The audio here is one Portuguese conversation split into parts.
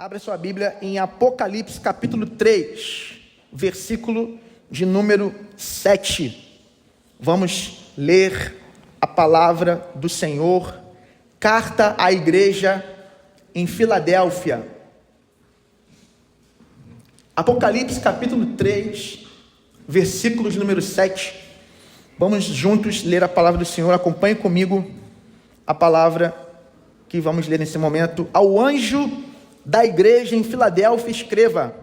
Abra sua Bíblia em Apocalipse capítulo 3, versículo de número 7. Vamos ler a palavra do Senhor, carta à igreja em Filadélfia. Apocalipse capítulo 3, versículo de número 7. Vamos juntos ler a palavra do Senhor. Acompanhe comigo a palavra que vamos ler nesse momento. Ao anjo da igreja em Filadélfia escreva: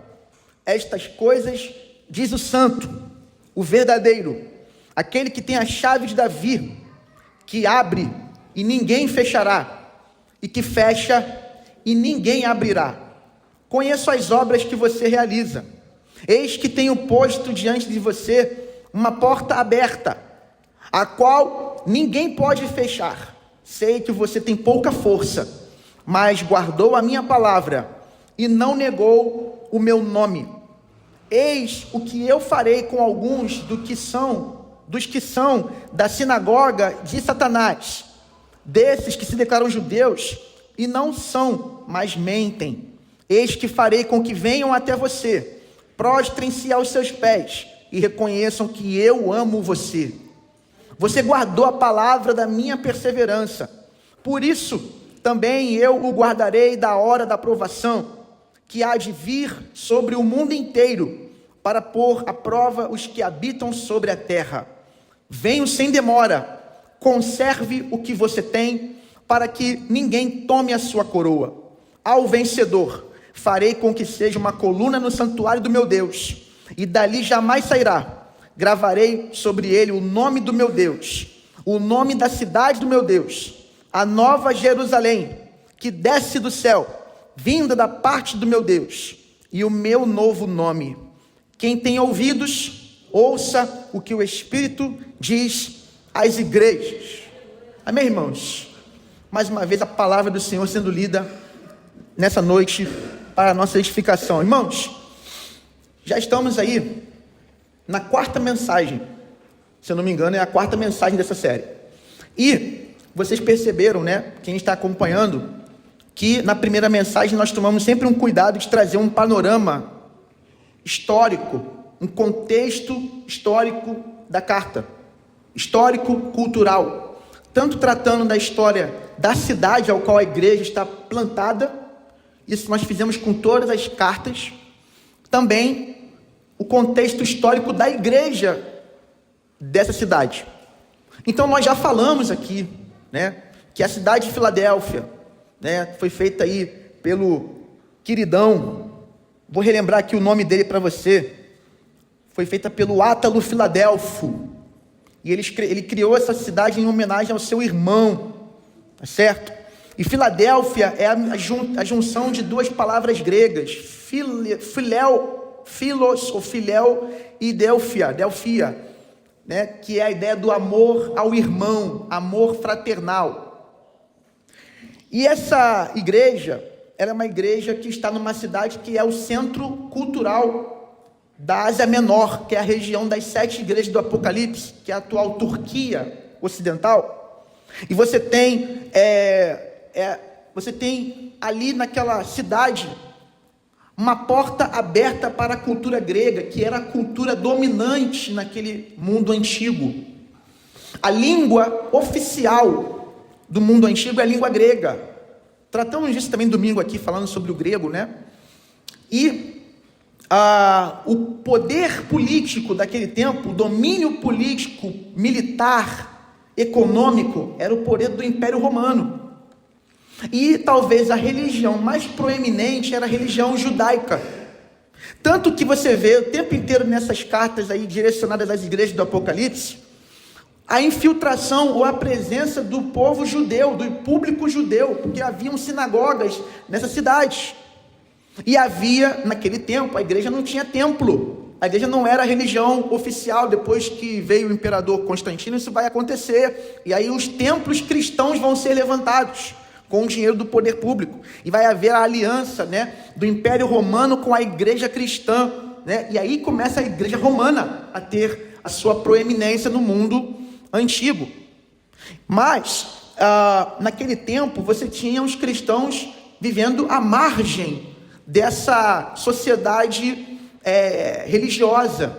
estas coisas diz o santo, o verdadeiro, aquele que tem a chave de Davi, que abre e ninguém fechará, e que fecha e ninguém abrirá. Conheço as obras que você realiza. Eis que tenho posto diante de você uma porta aberta, a qual ninguém pode fechar. Sei que você tem pouca força, mas guardou a minha palavra e não negou o meu nome. Eis o que eu farei com alguns dos que são da sinagoga de Satanás, desses que se declaram judeus e não são, mas mentem. Eis que farei com que venham até você, prostrem-se aos seus pés e reconheçam que eu amo você. Você guardou a palavra da minha perseverança. Por isso, também eu o guardarei da hora da provação, que há de vir sobre o mundo inteiro, para pôr à prova os que habitam sobre a terra. Venho sem demora, conserve o que você tem, para que ninguém tome a sua coroa. Ao vencedor, farei com que seja uma coluna no santuário do meu Deus, e dali jamais sairá. Gravarei sobre ele o nome do meu Deus, o nome da cidade do meu Deus, a nova Jerusalém, que desce do céu, vinda da parte do meu Deus, e o meu novo nome. Quem tem ouvidos, ouça o que o Espírito diz às igrejas. Amém, irmãos? Mais uma vez a palavra do Senhor sendo lida nessa noite para a nossa edificação. Irmãos, já estamos aí na quarta mensagem, se eu não me engano, é a quarta mensagem dessa série. E vocês perceberam, né, quem está acompanhando, que na primeira mensagem nós tomamos sempre um cuidado de trazer um panorama histórico, um contexto histórico da carta, histórico-cultural, tanto tratando da história da cidade ao qual a igreja está plantada. Isso nós fizemos com todas as cartas. Também o contexto histórico da igreja dessa cidade. Então nós já falamos aqui, né, que a cidade de Filadélfia, né, foi feita aí pelo queridão, vou relembrar aqui o nome dele para você, foi feita pelo Átalo Filadelfo, e ele criou essa cidade em homenagem ao seu irmão, tá certo? E Filadélfia é a junção de duas palavras gregas, Philos ou Filéu e Delfia, né, que é a ideia do amor ao irmão, amor fraternal. E essa igreja, ela é uma igreja que está numa cidade que é o centro cultural da Ásia Menor, que é a região das 7 igrejas do Apocalipse, que é a atual Turquia ocidental. E você tem ali naquela cidade uma porta aberta para a cultura grega, que era a cultura dominante naquele mundo antigo. A língua oficial do mundo antigo é a língua grega. Tratamos disso também domingo aqui, falando sobre o grego, né? E o poder político daquele tempo, o domínio político, militar, econômico, era o poder do Império Romano. E talvez a religião mais proeminente era a religião judaica. Tanto que você vê o tempo inteiro nessas cartas aí direcionadas às igrejas do Apocalipse, a infiltração ou a presença do povo judeu, do público judeu, porque haviam sinagogas nessa cidade. E havia, naquele tempo, a igreja não tinha templo. A igreja não era a religião oficial. Depois que veio o imperador Constantino, isso vai acontecer. E aí os templos cristãos vão ser levantados com o dinheiro do poder público, e vai haver a aliança, né, do Império Romano com a igreja cristã, né, e aí começa a igreja romana a ter a sua proeminência no mundo antigo. Mas, naquele tempo, você tinha os cristãos vivendo à margem dessa sociedade religiosa.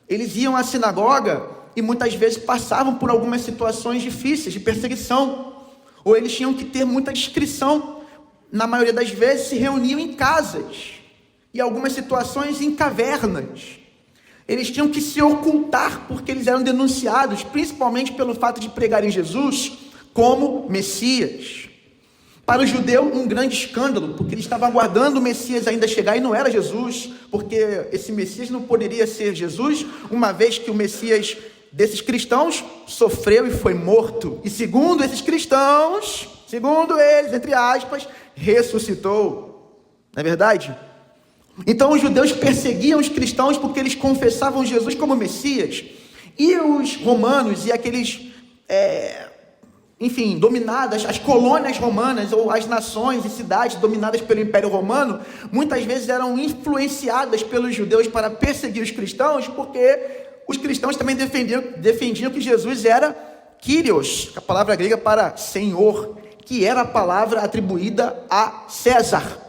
Eles iam à sinagoga e muitas vezes passavam por algumas situações difíceis de perseguição, ou eles tinham que ter muita discrição. Na maioria das vezes se reuniam em casas, e algumas situações em cavernas. Eles tinham que se ocultar porque eles eram denunciados, principalmente pelo fato de pregarem Jesus como Messias. Para o judeu, um grande escândalo, porque ele estava aguardando o Messias ainda chegar e não era Jesus, porque esse Messias não poderia ser Jesus, uma vez que o Messias desses cristãos sofreu e foi morto. E segundo esses cristãos, segundo eles, entre aspas, ressuscitou. Não é verdade? Então os judeus perseguiam os cristãos porque eles confessavam Jesus como Messias. E os romanos e aqueles... dominadas, as colônias romanas ou as nações e cidades dominadas pelo Império Romano, muitas vezes eram influenciadas pelos judeus para perseguir os cristãos, porque os cristãos também defendiam que Jesus era Kyrios, a palavra grega para Senhor, que era a palavra atribuída a César.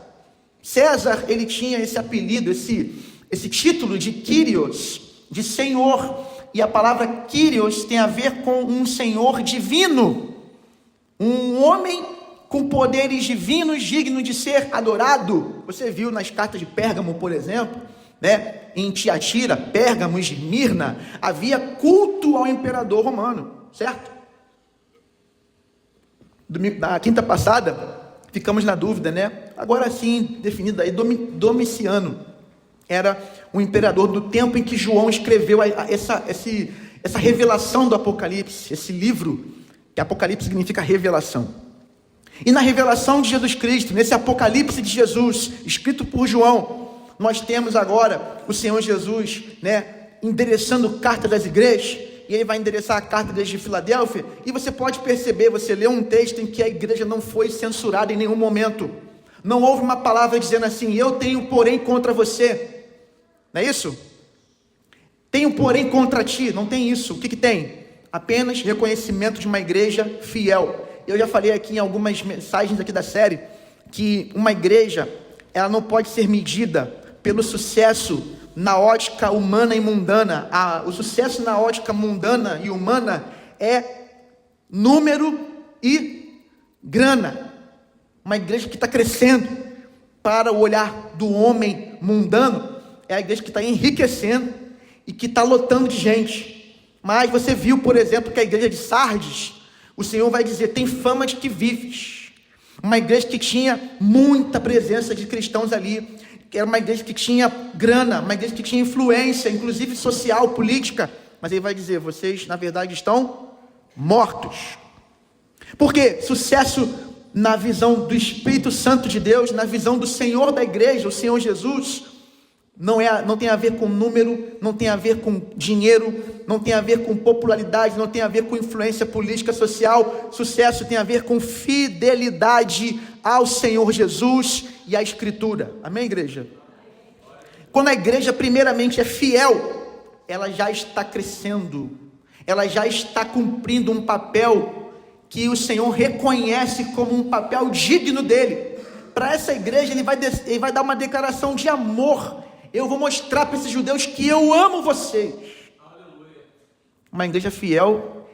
César, ele tinha esse apelido, esse título de Kyrios, de Senhor, e a palavra Kyrios tem a ver com um Senhor divino, um homem com poderes divinos, digno de ser adorado. Você viu nas cartas de Pérgamo, por exemplo, em Tiatira, Pérgamo, Esmirna, havia culto ao imperador romano, certo? Na quinta passada, ficamos na dúvida, Agora sim, definido aí, Domiciano era o imperador do tempo em que João escreveu essa revelação do Apocalipse, esse livro, que Apocalipse significa revelação. E na revelação de Jesus Cristo, nesse Apocalipse de Jesus, escrito por João, nós temos agora o Senhor Jesus, endereçando cartas das igrejas, e ele vai endereçar a carta da igreja de Filadélfia, e você pode perceber, você lê um texto em que a igreja não foi censurada em nenhum momento, não houve uma palavra dizendo assim, eu tenho porém contra você, não é isso? Tenho porém contra ti, não tem isso. O que tem? Apenas reconhecimento de uma igreja fiel. Eu já falei aqui em algumas mensagens aqui da série, que uma igreja, ela não pode ser medida pelo sucesso na ótica humana e mundana. O sucesso na ótica mundana e humana é número e grana. Uma igreja que está crescendo para o olhar do homem mundano é a igreja que está enriquecendo e que está lotando de gente. Mas você viu, por exemplo, que a igreja de Sardes, o Senhor vai dizer, tem fama de que vives. Uma igreja que tinha muita presença de cristãos ali, que era uma igreja que tinha grana, uma igreja que tinha influência, inclusive social, política. Mas ele vai dizer, vocês na verdade estão mortos. Porque sucesso na visão do Espírito Santo de Deus, na visão do Senhor da igreja, o Senhor Jesus, não tem a ver com número, não tem a ver com dinheiro, não tem a ver com popularidade, não tem a ver com influência política, social. Sucesso tem a ver com fidelidade ao Senhor Jesus e à Escritura. Amém, igreja? Quando a igreja primeiramente é fiel, ela já está crescendo, ela já está cumprindo um papel que o Senhor reconhece como um papel digno dele. Para essa igreja ele vai dar uma declaração de amor. Eu vou mostrar para esses judeus que eu amo vocês. Uma igreja fiel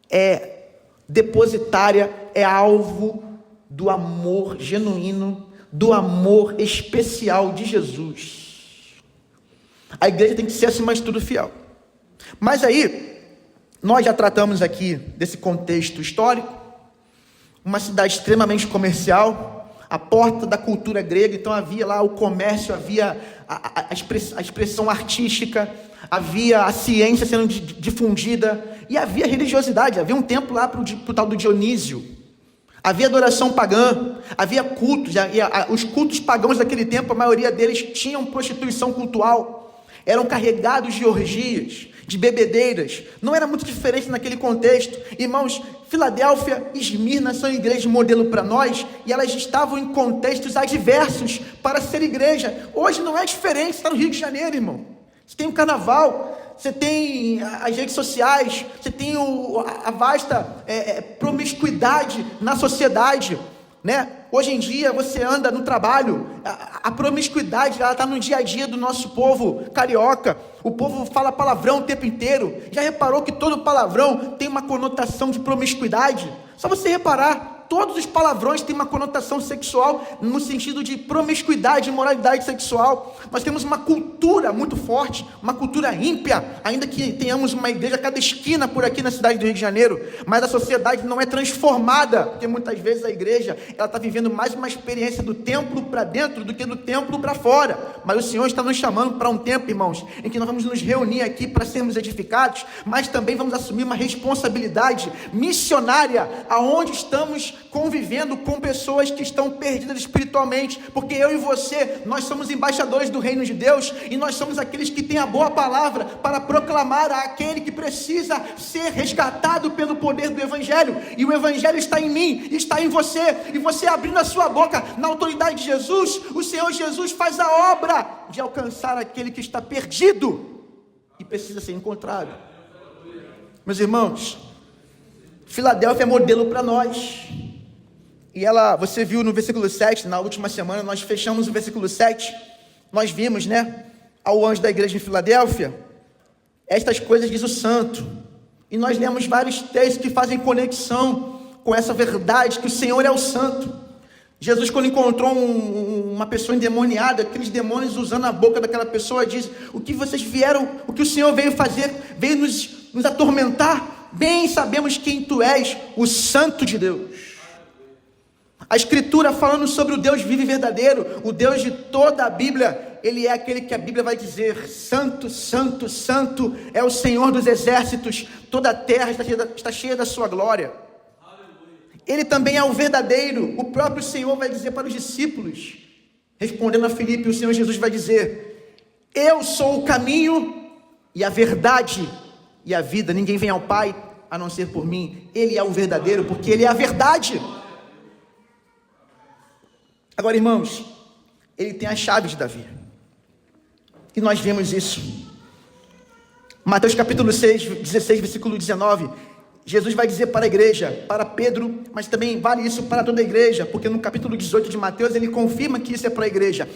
é depositária, é alvo do amor genuíno, do amor especial de Jesus. A igreja tem que ser, acima de tudo, fiel. Mas aí, nós já tratamos aqui desse contexto histórico, uma cidade extremamente comercial, a porta da cultura grega, então havia lá o comércio, havia a expressão artística, havia a ciência sendo difundida, e havia religiosidade, havia um templo lá para o tal do Dionísio, havia adoração pagã, havia cultos, os cultos pagãos daquele tempo, a maioria deles tinham prostituição cultual, eram carregados de orgias, de bebedeiras, não era muito diferente naquele contexto. Irmãos, Filadélfia e Esmirna são igrejas modelo para nós, e elas estavam em contextos adversos para ser igreja. Hoje não é diferente, você está no Rio de Janeiro, irmão, você tem o carnaval, você tem as redes sociais, você tem a vasta promiscuidade na sociedade. né? Hoje em dia você anda no trabalho, a promiscuidade, ela está no dia a dia do nosso povo carioca. O povo fala palavrão o tempo inteiro. Já reparou que todo palavrão tem uma conotação de promiscuidade? Só você reparar, todos os palavrões têm uma conotação sexual, no sentido de promiscuidade, imoralidade sexual. Nós temos uma cultura muito forte, uma cultura ímpia, ainda que tenhamos uma igreja a cada esquina por aqui na cidade do Rio de Janeiro, mas a sociedade não é transformada, porque muitas vezes a igreja, ela está vivendo mais uma experiência do templo para dentro do que do templo para fora. Mas o Senhor está nos chamando para um tempo, irmãos, em que nós vamos nos reunir aqui para sermos edificados, mas também vamos assumir uma responsabilidade missionária, aonde estamos convivendo com pessoas que estão perdidas espiritualmente, porque eu e você, nós somos embaixadores do reino de Deus, e nós somos aqueles que têm a boa palavra para proclamar àquele que precisa ser resgatado pelo poder do Evangelho, e o Evangelho está em mim, está em você, e você abrindo a sua boca na autoridade de Jesus, o Senhor Jesus faz a obra de alcançar aquele que está perdido e precisa ser encontrado. Meus irmãos, Filadélfia é modelo para nós. E você viu no versículo 7, na última semana, nós fechamos o versículo 7, nós vimos, né, ao anjo da igreja de Filadélfia, estas coisas diz o santo, e nós lemos vários textos que fazem conexão com essa verdade, que o Senhor é o santo. Jesus, quando encontrou uma pessoa endemoniada, aqueles demônios usando a boca daquela pessoa, diz: o que vocês vieram, o que o Senhor veio fazer, veio nos atormentar, bem sabemos quem tu és, o santo de Deus. A Escritura falando sobre o Deus vivo e verdadeiro, o Deus de toda a Bíblia, Ele é aquele que a Bíblia vai dizer: santo, santo, santo é o Senhor dos exércitos, toda a terra está cheia da sua glória. Ele também é o verdadeiro. O próprio Senhor vai dizer para os discípulos, respondendo a Filipe, o Senhor Jesus vai dizer: eu sou o caminho e a verdade e a vida, ninguém vem ao Pai a não ser por mim. Ele é o verdadeiro, porque Ele é a verdade. Agora, irmãos, Ele tem a chave de Davi, e nós vemos isso, Mateus capítulo 6, 16, versículo 19, Jesus vai dizer para a igreja, para Pedro, mas também vale isso para toda a igreja, porque no capítulo 18 de Mateus, ele confirma que isso é para a igreja: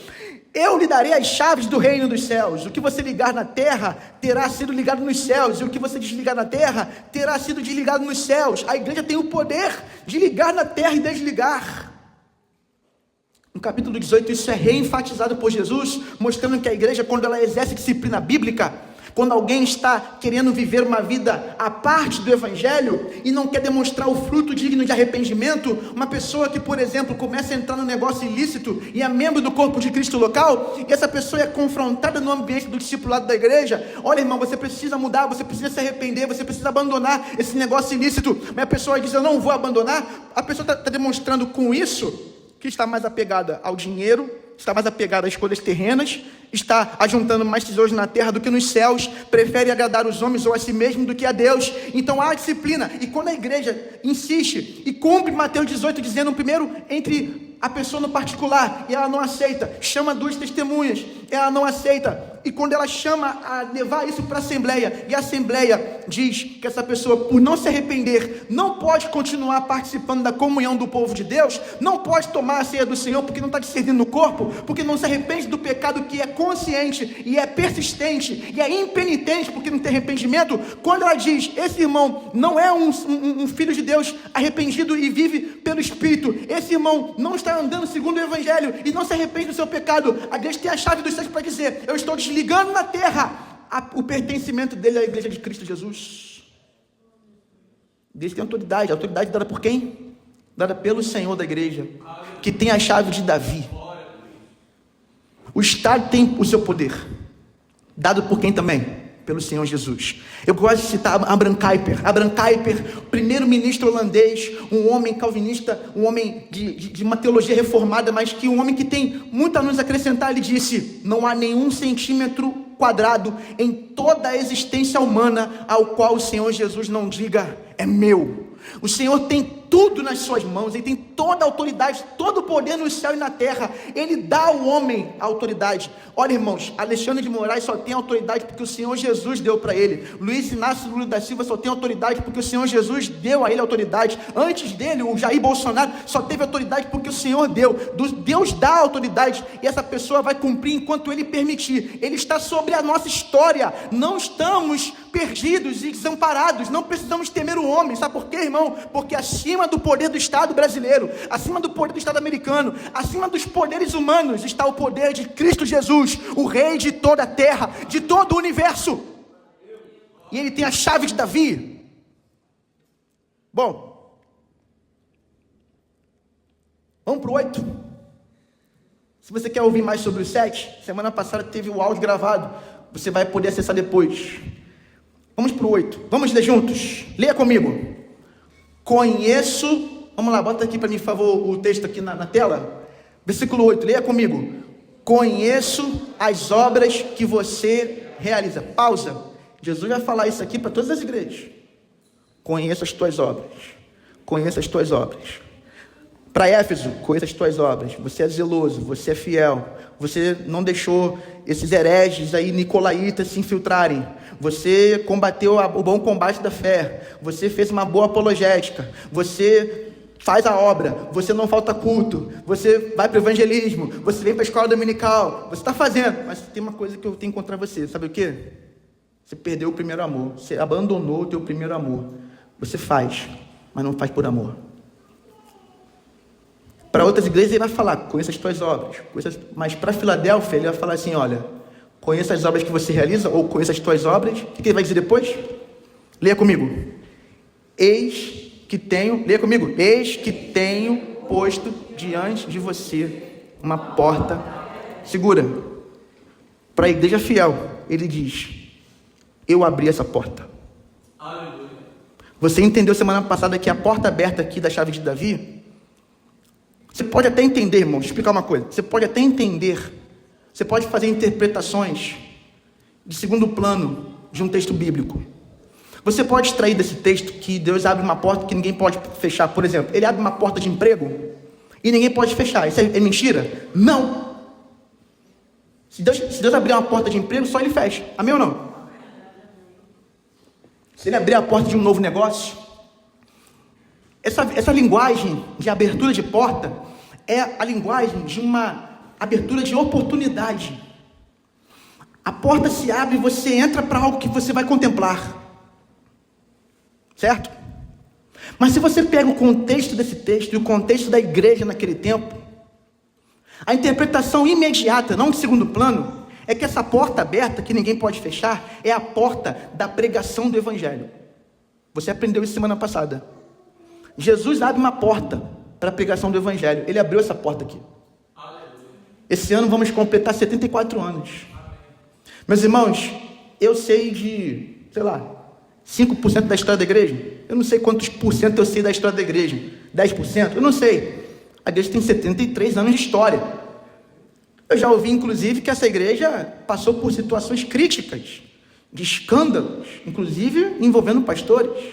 eu lhe darei as chaves do reino dos céus, o que você ligar na terra, terá sido ligado nos céus, e o que você desligar na terra, terá sido desligado nos céus. A igreja tem o poder de ligar na terra e desligar. No capítulo 18, isso é reenfatizado por Jesus, mostrando que a igreja, quando ela exerce disciplina bíblica, quando alguém está querendo viver uma vida à parte do Evangelho e não quer demonstrar o fruto digno de arrependimento, uma pessoa que, por exemplo, começa a entrar no negócio ilícito e é membro do corpo de Cristo local, e essa pessoa é confrontada no ambiente do discipulado da igreja: olha, irmão, você precisa mudar, você precisa se arrepender, você precisa abandonar esse negócio ilícito. Mas a pessoa diz: eu não vou abandonar. A pessoa está demonstrando com isso que está mais apegada ao dinheiro, está mais apegada às coisas terrenas, está ajuntando mais tesouros na terra do que nos céus, prefere agradar os homens ou a si mesmo do que a Deus. Então há disciplina, e quando a igreja insiste e cumpre Mateus 18, dizendo primeiro entre a pessoa no particular, e ela não aceita, chama 2 testemunhas, ela não aceita, e quando ela chama a levar isso para a assembleia, e a assembleia diz que essa pessoa, por não se arrepender, não pode continuar participando da comunhão do povo de Deus, não pode tomar a ceia do Senhor, porque não está discernindo no corpo, porque não se arrepende do pecado que é consciente, e é persistente, e é impenitente, porque não tem arrependimento. Quando ela diz: esse irmão não é um filho de Deus arrependido e vive pelo Espírito, esse irmão não está andando segundo o Evangelho e não se arrepende do seu pecado, a igreja tem a chave dos céus para dizer: eu estou desligando na terra o pertencimento dele à igreja de Cristo Jesus. Deus tem autoridade. A autoridade dada por quem? Dada pelo Senhor da igreja, que tem a chave de Davi. O Estado tem o seu poder, dado por quem também? Pelo Senhor Jesus. Eu gosto de citar Abraham Kuyper, primeiro-ministro holandês, um homem calvinista, um homem de uma teologia reformada, mas que um homem que tem muito a nos acrescentar. Ele disse: não há nenhum centímetro quadrado em toda a existência humana ao qual o Senhor Jesus não diga: é meu. O Senhor tem tudo nas suas mãos, Ele tem toda a autoridade, todo o poder no céu e na terra. Ele dá ao homem a autoridade. Olha, irmãos, Alexandre de Moraes só tem autoridade porque o Senhor Jesus deu para ele. Luiz Inácio Lula da Silva só tem autoridade porque o Senhor Jesus deu a ele autoridade. Antes dele, o Jair Bolsonaro só teve autoridade porque o Senhor deu. Deus dá a autoridade e essa pessoa vai cumprir enquanto Ele permitir. Ele está sobre a nossa história. Não estamos perdidos e desamparados. Não precisamos temer o homem. Sabe por quê, irmão? Porque acima do poder do Estado brasileiro, acima do poder do Estado americano, acima dos poderes humanos, está o poder de Cristo Jesus, o Rei de toda a terra, de todo o universo. E Ele tem a chave de Davi. Bom, vamos para o 8. Se você quer ouvir mais sobre o 7, semana passada teve o áudio gravado, você vai poder acessar depois. Vamos para o 8, vamos ler juntos, leia comigo. Conheço, vamos lá, bota aqui para mim, por favor, o texto aqui na tela. Versículo 8, leia comigo. Conheço as obras que você realiza. Pausa. Jesus vai falar isso aqui para todas as igrejas. Conheço as tuas obras. Conheço as tuas obras. Para Éfeso, conheço as tuas obras. Você é zeloso, você é fiel. Você não deixou esses hereges aí, nicolaítas, se infiltrarem. Você combateu o bom combate da fé. Você fez uma boa apologética. Você faz a obra. Você não falta culto. Você vai para o evangelismo. Você vem para a escola dominical. Você está fazendo. Mas tem uma coisa que eu tenho contra você. Sabe o quê? Você perdeu o primeiro amor. Você abandonou o teu primeiro amor. Você faz, mas não faz por amor. Para outras igrejas ele vai falar, conheça as tuas obras. Mas para Filadélfia ele vai falar assim, olha, conheça as obras que você realiza, ou conheça as tuas obras. O que ele vai dizer depois? Leia comigo. Eis que tenho posto diante de você uma porta segura. Para a igreja fiel, ele diz, eu abri essa porta. Aleluia. Você entendeu semana passada que a porta aberta aqui da chave de Davi? Você pode até entender, irmão, deixa eu explicar uma coisa. Você pode até entender, você pode fazer interpretações de segundo plano de um texto bíblico. Você pode extrair desse texto que Deus abre uma porta que ninguém pode fechar. Por exemplo, Ele abre uma porta de emprego e ninguém pode fechar. Isso é mentira? Não. Se Deus abrir uma porta de emprego, só Ele fecha. Amém ou não? Se Ele abrir a porta de um novo negócio, essa linguagem de abertura de porta é a linguagem de uma abertura de oportunidade. A porta se abre e você entra para algo que você vai contemplar. Certo? Mas se você pega o contexto desse texto e o contexto da igreja naquele tempo, a interpretação imediata, não de segundo plano, é que essa porta aberta, que ninguém pode fechar, é a porta da pregação do evangelho. Você aprendeu isso semana passada. Jesus abre uma porta para a pregação do evangelho. Ele abriu essa porta aqui. Esse ano vamos completar 74 anos. Meus irmãos, eu sei de, 5% da história da igreja. Eu não sei quantos por cento eu sei da história da igreja. 10%? Eu não sei. A igreja tem 73 anos de história. Eu já ouvi, inclusive, que essa igreja passou por situações críticas, de escândalos, inclusive envolvendo pastores.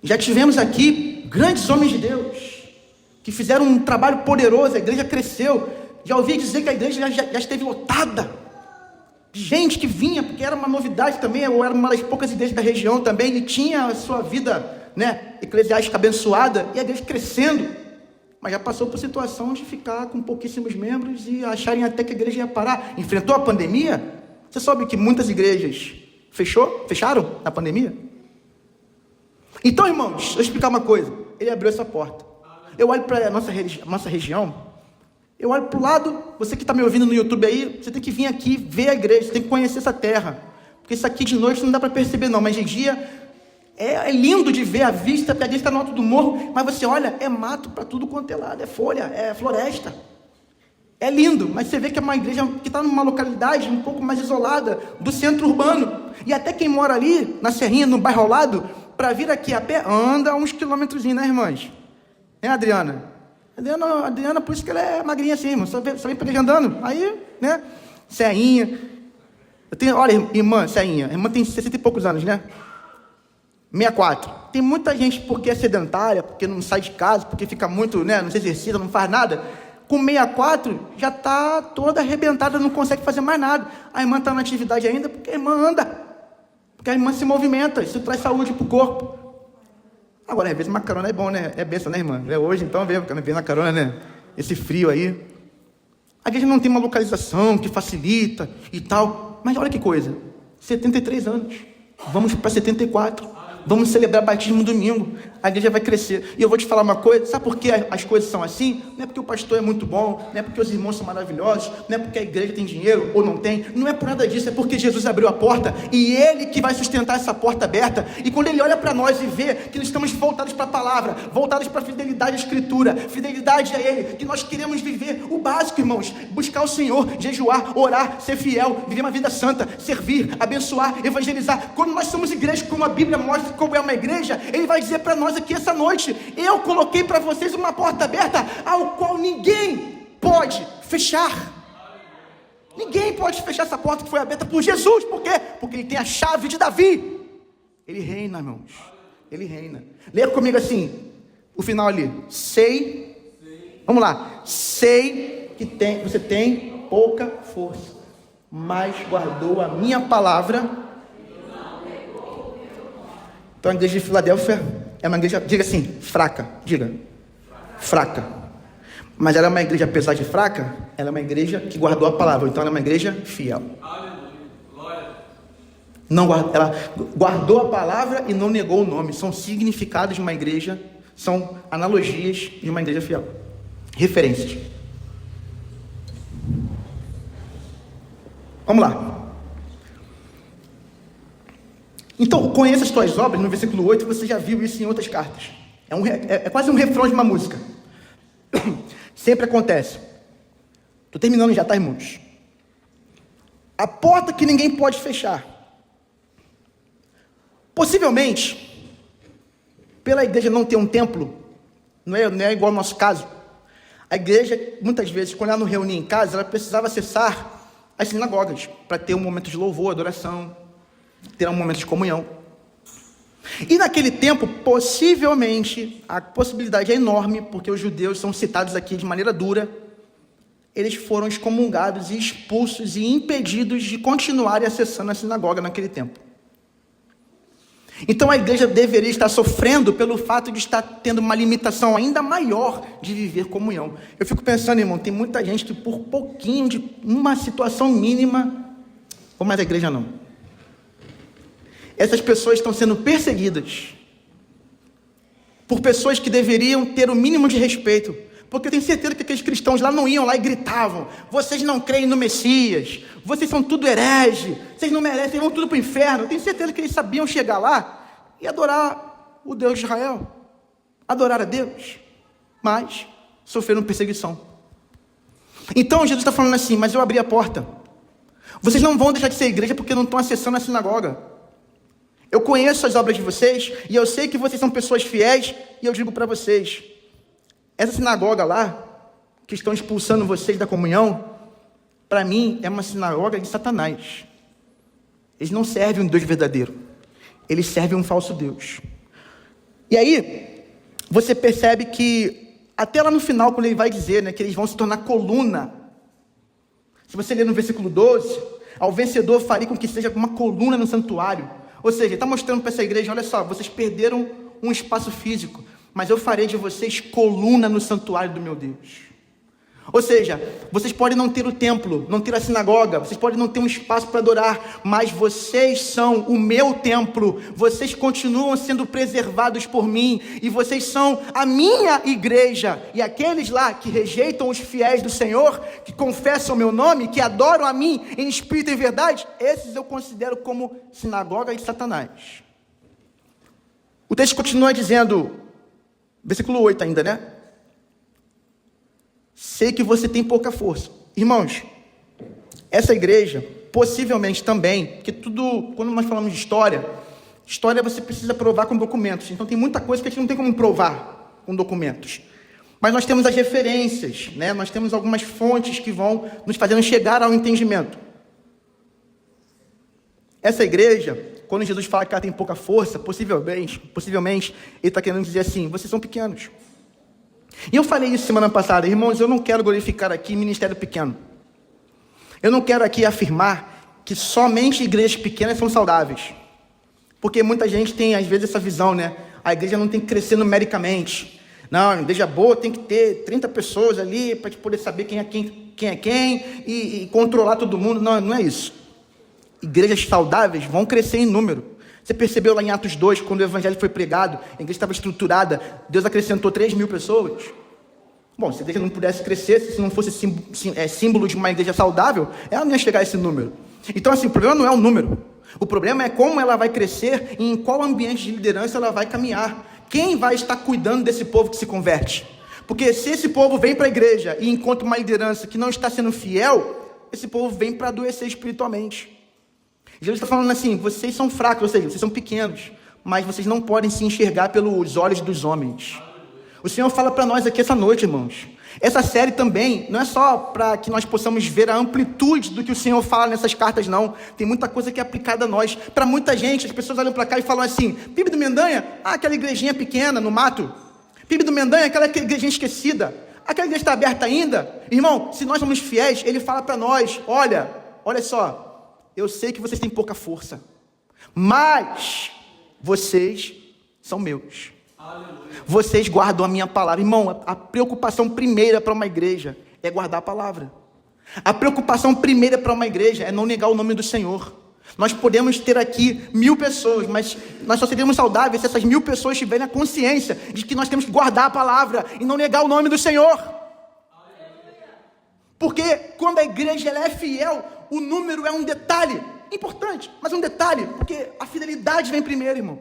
Já tivemos aqui grandes homens de Deus, que fizeram um trabalho poderoso, a igreja cresceu. Já ouvi dizer que a igreja já esteve lotada de gente que vinha, porque era uma novidade também, ou era uma das poucas igrejas da região também, e tinha a sua vida, eclesiástica abençoada, e a igreja crescendo, mas já passou por situação de ficar com pouquíssimos membros e acharem até que a igreja ia parar. Enfrentou a pandemia. Você sabe que muitas igrejas fecharam na pandemia? Então, irmãos, deixa eu explicar uma coisa. Ele abriu essa porta. Eu olho para a nossa região, eu olho para o lado, você que está me ouvindo no YouTube aí, você tem que vir aqui ver a igreja, você tem que conhecer essa terra. Porque isso aqui de noite não dá para perceber não, mas de dia é lindo de ver a vista, porque a igreja está no alto do morro, mas você olha, é mato para tudo quanto é lado, é folha, é floresta. É lindo, mas você vê que é uma igreja que está numa localidade um pouco mais isolada do centro urbano. E até quem mora ali, na Serrinha, no bairro ao lado, para vir aqui a pé, anda uns quilômetros, né, irmãs? Né, Adriana? Adriana, por isso que ela é magrinha assim, irmão. Só vem para ele andando. Aí, né? Serrinha. Olha, irmã, Serrinha. A irmã tem 60 e poucos anos, né? 64. Tem muita gente porque é sedentária, porque não sai de casa, porque fica muito, não se exercita, não faz nada. Com 64 já está toda arrebentada, não consegue fazer mais nada. A irmã está na atividade ainda porque a irmã anda, porque a irmã se movimenta, isso traz saúde para o corpo. Agora, às vezes uma carona é bom, né? É bênção, né, irmã? É hoje, então, vem na carona, né? Esse frio aí. A igreja não tem uma localização que facilita e tal. Mas olha que coisa, 73 anos. Vamos para 74. Vamos celebrar batismo domingo. A igreja vai crescer. E eu vou te falar uma coisa. Sabe por que as coisas são assim? Não é porque o pastor é muito bom. Não é porque os irmãos são maravilhosos. Não é porque a igreja tem dinheiro ou não tem. Não é por nada disso. É porque Jesus abriu a porta. E Ele que vai sustentar essa porta aberta. E quando Ele olha para nós e vê que nós estamos voltados para a palavra, voltados para a fidelidade à Escritura, fidelidade a Ele, que nós queremos viver o básico, irmãos. Buscar o Senhor, jejuar, orar, ser fiel, viver uma vida santa, servir, abençoar, evangelizar. Quando nós somos igreja, como a Bíblia mostra como é uma igreja, Ele vai dizer para nós aqui essa noite: eu coloquei para vocês uma porta aberta, ao qual ninguém pode fechar. Ninguém pode fechar essa porta que foi aberta por Jesus. Por quê? Porque Ele tem a chave de Davi. Ele reina, irmãos. Ele reina. Leia comigo assim, o final ali. Vamos lá. Sei que você tem pouca força, mas guardou a minha palavra. Então a igreja de Filadélfia é uma igreja, diga assim, fraca. Diga, fraca. Mas ela é uma igreja, apesar de fraca, ela é uma igreja que guardou a palavra. Então ela é uma igreja fiel. Ela guardou a palavra e não negou o nome. São significados de uma igreja, são analogias de uma igreja fiel. Referências. Vamos lá. Então, conheça as tuas obras, no versículo 8, você já viu isso em outras cartas. É quase um refrão de uma música. Sempre acontece. Estou terminando já, tá, irmãos? A porta que ninguém pode fechar. Possivelmente, pela igreja não ter um templo, não é igual ao nosso caso. A igreja, muitas vezes, quando ela não reunia em casa, ela precisava acessar as sinagogas, para ter um momento de louvor, adoração, ter um momento de comunhão. E naquele tempo, possivelmente, a possibilidade é enorme, porque os judeus são citados aqui de maneira dura, eles foram excomungados e expulsos e impedidos de continuarem acessando a sinagoga naquele tempo. Então a igreja deveria estar sofrendo pelo fato de estar tendo uma limitação ainda maior de viver comunhão. Eu fico pensando, irmão, tem muita gente que por pouquinho de uma situação mínima, ou mais a igreja não. Essas pessoas estão sendo perseguidas por pessoas que deveriam ter o mínimo de respeito, porque eu tenho certeza que aqueles cristãos lá não iam lá e gritavam: vocês não creem no Messias, vocês são tudo herege, vocês não merecem, vão tudo para o inferno. Eu tenho certeza que eles sabiam chegar lá e adorar o Deus de Israel, adorar a Deus, mas sofreram perseguição. Então Jesus está falando assim: mas eu abri a porta, vocês não vão deixar de ser igreja porque não estão acessando a sinagoga. Eu conheço as obras de vocês, e eu sei que vocês são pessoas fiéis, e eu digo para vocês, essa sinagoga lá, que estão expulsando vocês da comunhão, para mim é uma sinagoga de Satanás. Eles não servem um Deus verdadeiro, eles servem um falso Deus. E aí, você percebe que, até lá no final, quando ele vai dizer, que eles vão se tornar coluna, se você ler no versículo 12, ao vencedor farei com que seja uma coluna no santuário. Ou seja, ele está mostrando para essa igreja: olha só, vocês perderam um espaço físico, mas eu farei de vocês coluna no santuário do meu Deus. Ou seja, vocês podem não ter o templo, não ter a sinagoga, vocês podem não ter um espaço para adorar, mas vocês são o meu templo, vocês continuam sendo preservados por mim, e vocês são a minha igreja. E aqueles lá que rejeitam os fiéis do Senhor, que confessam o meu nome, que adoram a mim em espírito e em verdade, esses eu considero como sinagoga de Satanás. O texto continua dizendo, versículo 8 ainda, né? Sei que você tem pouca força. Irmãos, essa igreja, possivelmente também, porque tudo, quando nós falamos de história você precisa provar com documentos. Então tem muita coisa que a gente não tem como provar com documentos. Mas nós temos as referências, né? Nós temos algumas fontes que vão nos fazendo chegar ao entendimento. Essa igreja, quando Jesus fala que ela tem pouca força, possivelmente ele está querendo dizer assim: vocês são pequenos. E eu falei isso semana passada, irmãos, eu não quero glorificar aqui ministério pequeno. Eu não quero aqui afirmar que somente igrejas pequenas são saudáveis. Porque muita gente tem, às vezes, essa visão, né? A igreja não tem que crescer numericamente. Não, a igreja boa tem que ter 30 pessoas ali para poder saber quem é quem e controlar todo mundo. Não, não é isso. Igrejas saudáveis vão crescer em número. Você percebeu lá em Atos 2, quando o evangelho foi pregado, a igreja estava estruturada, Deus acrescentou 3.000 pessoas. Bom, se a igreja não pudesse crescer, se não fosse símbolo de uma igreja saudável, ela não ia chegar a esse número. Então, assim, o problema não é o número. O problema é como ela vai crescer e em qual ambiente de liderança ela vai caminhar. Quem vai estar cuidando desse povo que se converte? Porque se esse povo vem para a igreja e encontra uma liderança que não está sendo fiel, esse povo vem para adoecer espiritualmente. Jesus está falando assim: vocês são fracos, ou seja, vocês são pequenos, mas vocês não podem se enxergar pelos olhos dos homens. O Senhor fala para nós aqui essa noite, irmãos. Essa série também não é só para que nós possamos ver a amplitude do que o Senhor fala nessas cartas, não. Tem muita coisa que é aplicada a nós. Para muita gente, as pessoas olham para cá e falam assim: PIB do Mendanha, aquela igrejinha pequena no mato. PIB do Mendanha, aquela igrejinha esquecida. Aquela igreja está aberta ainda. Irmão, se nós somos fiéis, Ele fala para nós: olha só. Eu sei que vocês têm pouca força, mas vocês são meus. Aleluia. Vocês guardam a minha palavra. Irmão, a preocupação primeira para uma igreja é guardar a palavra. A preocupação primeira para uma igreja é não negar o nome do Senhor. Nós podemos ter aqui 1.000 pessoas, mas nós só seremos saudáveis se essas 1.000 pessoas tiverem a consciência de que nós temos que guardar a palavra e não negar o nome do Senhor. Porque quando a igreja ela é fiel, o número é um detalhe importante, mas um detalhe, porque a fidelidade vem primeiro, irmão.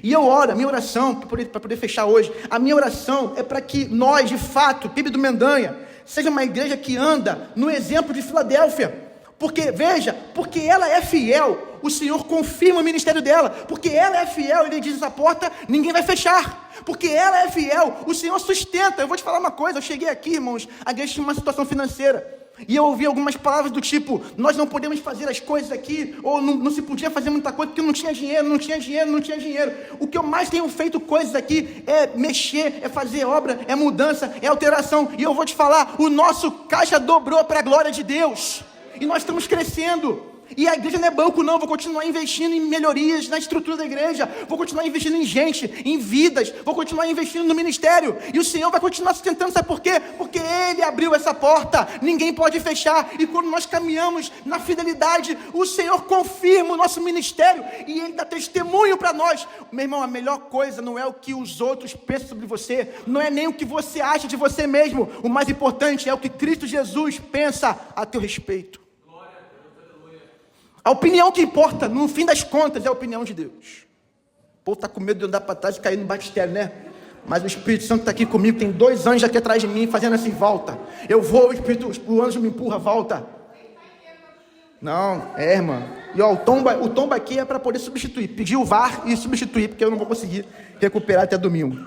E eu oro, a minha oração, para poder fechar hoje, a minha oração é para que nós, de fato, PIB do Mendanha, seja uma igreja que anda no exemplo de Filadélfia. Porque, veja, porque ela é fiel, o Senhor confirma o ministério dela. Porque ela é fiel, Ele diz: essa porta ninguém vai fechar. Porque ela é fiel, o Senhor sustenta. Eu vou te falar uma coisa, eu cheguei aqui, irmãos, a igreja tinha uma situação financeira. E eu ouvi algumas palavras do tipo: nós não podemos fazer as coisas aqui, ou não se podia fazer muita coisa, porque não tinha dinheiro. O que eu mais tenho feito coisas aqui é mexer, é fazer obra, é mudança, é alteração. E eu vou te falar, o nosso caixa dobrou para a glória de Deus. E nós estamos crescendo. E a igreja não é banco não, vou continuar investindo em melhorias na estrutura da igreja, vou continuar investindo em gente, em vidas, vou continuar investindo no ministério, e o Senhor vai continuar sustentando, sabe por quê? Porque Ele abriu essa porta, ninguém pode fechar, e quando nós caminhamos na fidelidade, o Senhor confirma o nosso ministério, e Ele dá testemunho para nós. Meu irmão, a melhor coisa não é o que os outros pensam sobre você, não é nem o que você acha de você mesmo, o mais importante é o que Cristo Jesus pensa a teu respeito. A opinião que importa, no fim das contas, é a opinião de Deus. O povo está com medo de andar para trás e cair no batistério, né? Mas o Espírito Santo está aqui comigo, tem 2 anjos aqui atrás de mim, fazendo assim: volta. Eu vou, o anjo me empurra, volta. Não, irmão. E ó, o tombo aqui é para poder substituir. Pedir o VAR e substituir, porque eu não vou conseguir recuperar até domingo.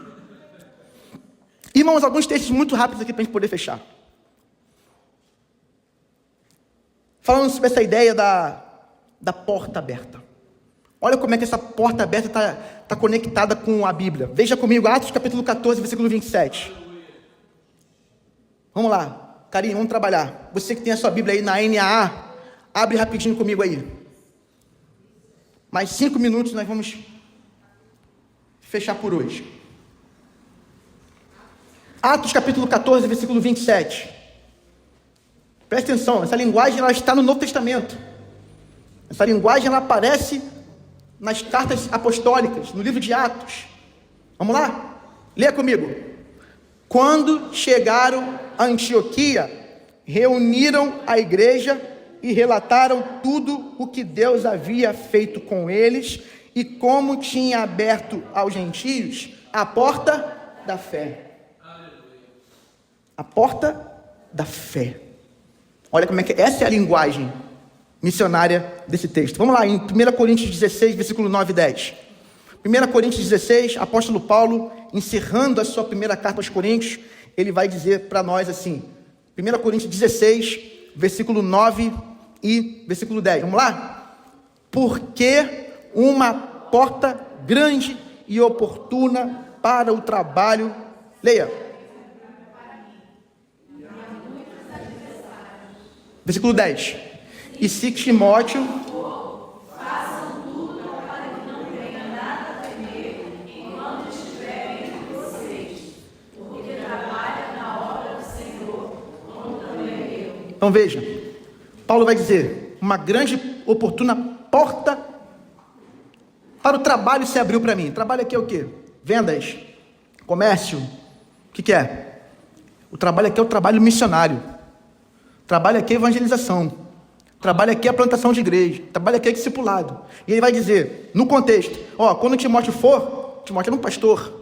Irmãos, alguns textos muito rápidos aqui para a gente poder fechar. Falando sobre essa ideia da porta aberta. Olha como é que essa porta aberta está conectada com a Bíblia. Veja comigo, Atos capítulo 14, versículo 27. Vamos lá, carinho, vamos trabalhar. Você que tem a sua Bíblia aí na NAA, abre rapidinho comigo aí. Mais 5 minutos nós vamos fechar por hoje. Atos capítulo 14, versículo 27. Presta atenção, essa linguagem ela está no Novo Testamento. Essa linguagem ela aparece nas cartas apostólicas, no livro de Atos. Vamos lá? Leia comigo. Quando chegaram a Antioquia, reuniram a igreja e relataram tudo o que Deus havia feito com eles e como tinha aberto aos gentios a porta da fé. A porta da fé. Olha como é que essa é a linguagem missionária desse texto. Vamos lá, em 1 Coríntios 16, versículo 9 e 10. 1 Coríntios 16, apóstolo Paulo, encerrando a sua primeira carta aos Coríntios, ele vai dizer para nós assim, 1 Coríntios 16, versículo 9 e versículo 10. Vamos lá? Porque uma porta grande e oportuna para o trabalho. Leia. Versículo 10. E se Timóteo... Façam tudo para que não tenha nada a temer enquanto estiverem entre vocês, porque trabalha na obra do Senhor, como também eu. Então veja, Paulo vai dizer, uma grande, oportuna porta para o trabalho se abriu para mim. Trabalho aqui é o quê? Vendas, comércio, o que é? O trabalho aqui é o trabalho missionário. Trabalho aqui é evangelização. Trabalho aqui é a plantação de igreja. Trabalho aqui é discipulado. E ele vai dizer, no contexto, quando Timóteo for, Timóteo era um pastor.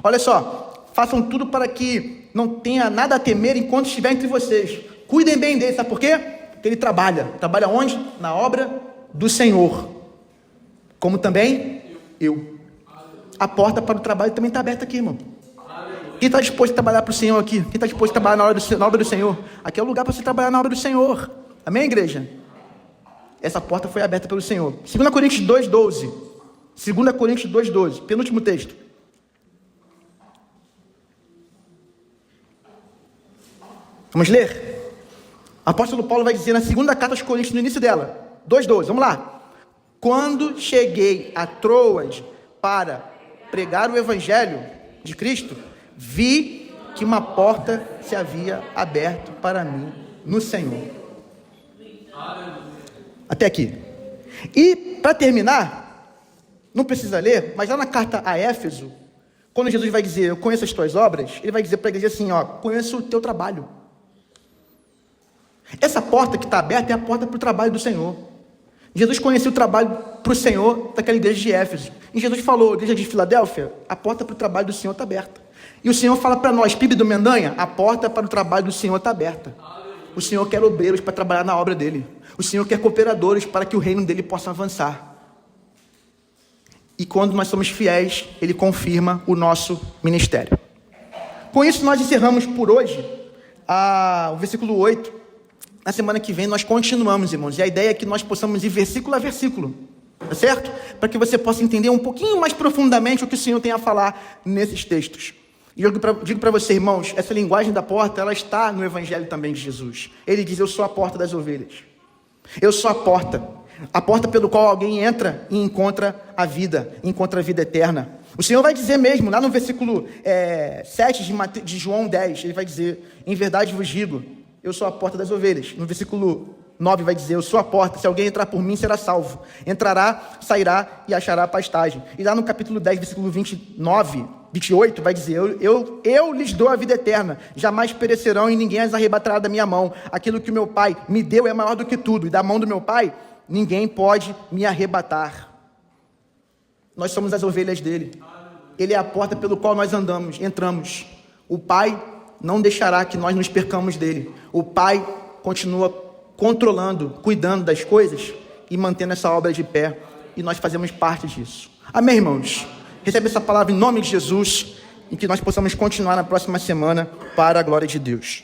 Olha só, façam tudo para que não tenha nada a temer enquanto estiver entre vocês. Cuidem bem dele, sabe por quê? Porque ele trabalha. Trabalha onde? Na obra do Senhor. Como também eu. A porta para o trabalho também está aberta aqui, irmão. Quem está disposto a trabalhar para o Senhor aqui? Quem está disposto a trabalhar na obra do Senhor? Aqui é o lugar para você trabalhar na obra do Senhor. Amém, igreja? Essa porta foi aberta pelo Senhor. 2 Coríntios 2,12. 2 Coríntios 2,12. Penúltimo texto. Vamos ler? O apóstolo Paulo vai dizer na segunda carta aos Coríntios, no início dela. 2,12. Vamos lá. Quando cheguei a Troas para pregar o evangelho de Cristo, vi que uma porta se havia aberto para mim no Senhor. Até aqui. E para terminar, não precisa ler, mas lá na carta a Éfeso, quando Jesus vai dizer, eu conheço as tuas obras, ele vai dizer para a igreja assim, conheço o teu trabalho. Essa porta que está aberta é a porta para o trabalho do Senhor. Jesus conhecia o trabalho para o Senhor daquela igreja de Éfeso. E Jesus falou, igreja de Filadélfia, a porta para o trabalho do Senhor está aberta. E o Senhor fala para nós, PIB do Mendanha, a porta para o trabalho do Senhor está aberta. O Senhor quer obreiros para trabalhar na obra dele. O Senhor quer cooperadores para que o reino dele possa avançar. E quando nós somos fiéis, ele confirma o nosso ministério. Com isso, nós encerramos por hoje o versículo 8. Na semana que vem, nós continuamos, irmãos. E a ideia é que nós possamos ir versículo a versículo. Tá certo? Para que você possa entender um pouquinho mais profundamente o que o Senhor tem a falar nesses textos. E eu digo para você, irmãos, essa linguagem da porta, ela está no Evangelho também de Jesus. Ele diz, eu sou a porta das ovelhas. Eu sou a porta pelo qual alguém entra e encontra a vida eterna. O Senhor vai dizer mesmo, lá no versículo 7 de João 10, ele vai dizer, em verdade vos digo, eu sou a porta das ovelhas. No versículo 9 vai dizer, eu sou a porta, se alguém entrar por mim será salvo. Entrará, sairá e achará pastagem. E lá no capítulo 10, versículo 28, vai dizer, eu lhes dou a vida eterna, jamais perecerão e ninguém as arrebatará da minha mão. Aquilo que o meu Pai me deu é maior do que tudo, e da mão do meu Pai ninguém pode me arrebatar. Nós somos as ovelhas dele. Ele é a porta pelo qual nós entramos. O Pai não deixará que nós nos percamos dele. O Pai continua controlando, cuidando das coisas e mantendo essa obra de pé. E nós fazemos parte disso. Amém, irmãos? Recebe essa palavra em nome de Jesus e que nós possamos continuar na próxima semana para a glória de Deus.